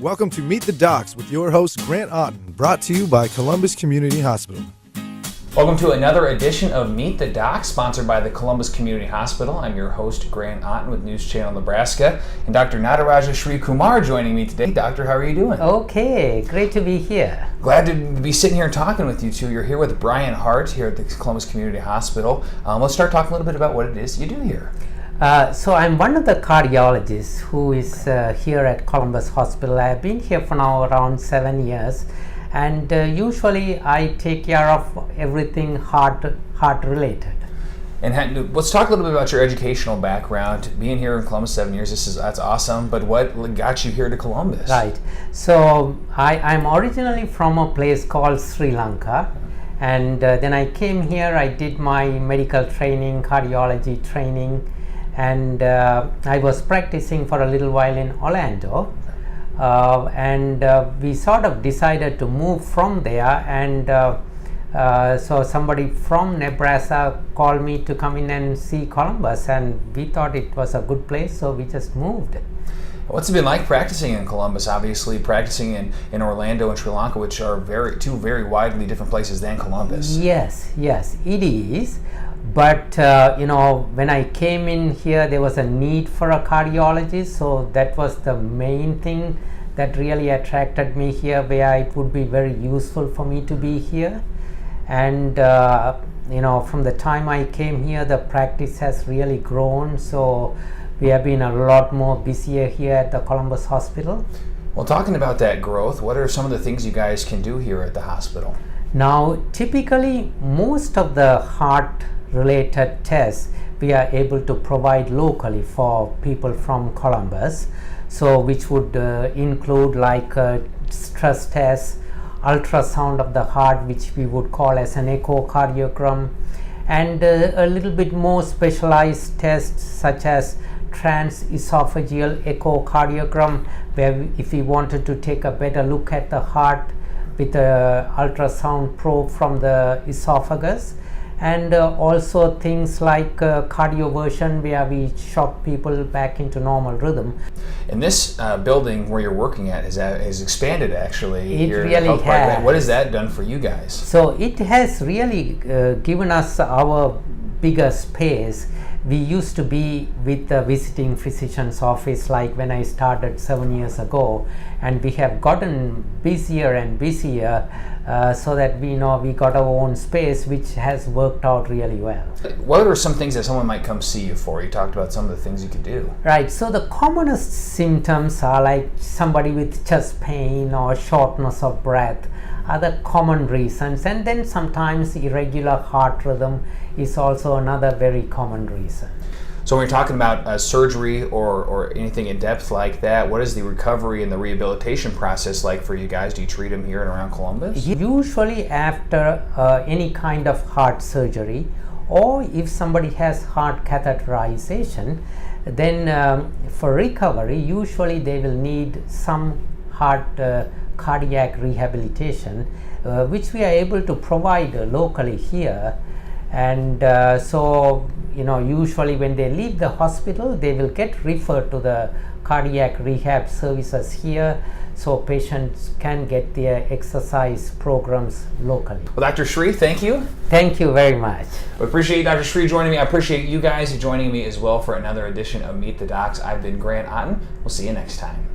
Welcome to Meet the Docs with your host, Grant Otten, brought to you by Columbus Community Hospital. Welcome to another edition of Meet the Docs, sponsored by the Columbus Community Hospital. I'm your host, Grant Otten with News Channel Nebraska, and Dr. Nadarajah Srikumar joining me today. Doctor, how are you doing? Okay, great to be here. Glad to be sitting here and talking with you two. You're here with Brian Hart here at the Columbus Community Hospital. Let's start talking a little bit about what it is you do here. So I'm one of the cardiologists who is here at Columbus Hospital. I've been here for now around 7 years, and usually I take care of everything heart related. And let's talk a little bit about your educational background. Being here in Columbus 7 years, that's awesome. But what got you here to Columbus? Right. So I'm originally from a place called Sri Lanka, and then I came here. I did my medical training, cardiology training, and I was practicing for a little while in Orlando, and we sort of decided to move from there, and so somebody from Nebraska called me to come in and see Columbus, and we thought it was a good place, so we just moved. What's it been like practicing in Columbus? Obviously, practicing in Orlando and Sri Lanka, which are two very widely different places than Columbus. Yes, it is. But when I came in here, there was a need for a cardiologist, so that was the main thing that really attracted me here, where it would be very useful for me to be here. And from the time I came here, the practice has really grown, so we have been a lot more busier here at the Columbus Hospital. Well, talking about that growth, what are some of the things you guys can do here at the hospital? Now, typically, most of the heart-related tests we are able to provide locally for people from Columbus, so which would include like stress tests, ultrasound of the heart, which we would call as an echocardiogram, and a little bit more specialized tests such as transesophageal echocardiogram, where if we wanted to take a better look at the heart with a ultrasound probe from the esophagus, and also things like cardioversion, where we shock people back into normal rhythm. And this building where you're working at has expanded, actually. It really has. What has that done for you guys? So it has really given us our bigger space. We used to be with the visiting physician's office like when I started 7 years ago, and we have gotten busier and busier, so that we got our own space, which has worked out really well. What are some things that someone might come see you for? You talked about some of the things you could do. Right, so the commonest symptoms are like somebody with chest pain or shortness of breath are the common reasons, and then sometimes irregular heart rhythm is also another very common reason. So when you're talking about surgery or anything in depth like that, what is the recovery and the rehabilitation process like for you guys? Do you treat them here and around Columbus? Usually after any kind of heart surgery, or if somebody has heart catheterization, then for recovery, usually they will need some cardiac rehabilitation, which we are able to provide locally here. And so usually when they leave the hospital, they will get referred to the cardiac rehab services here, so patients can get their exercise programs locally. Well, Dr. Sri, thank you. Thank you very much. I appreciate Dr. Sri joining me. I appreciate you guys joining me as well for another edition of Meet the Docs. I've been Grant Otten. We'll see you next time.